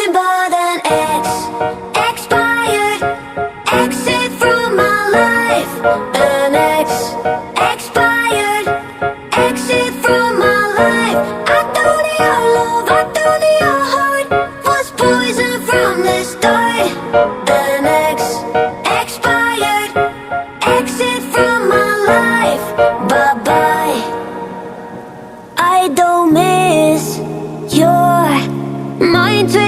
nothing but an ex. Expired. Exit from my life. An ex. Expired. Exit from my life. I thought your love, I thought your heart was poison from the start. An ex. Expired. Exit from my life. Bye-bye. I don't miss your mind.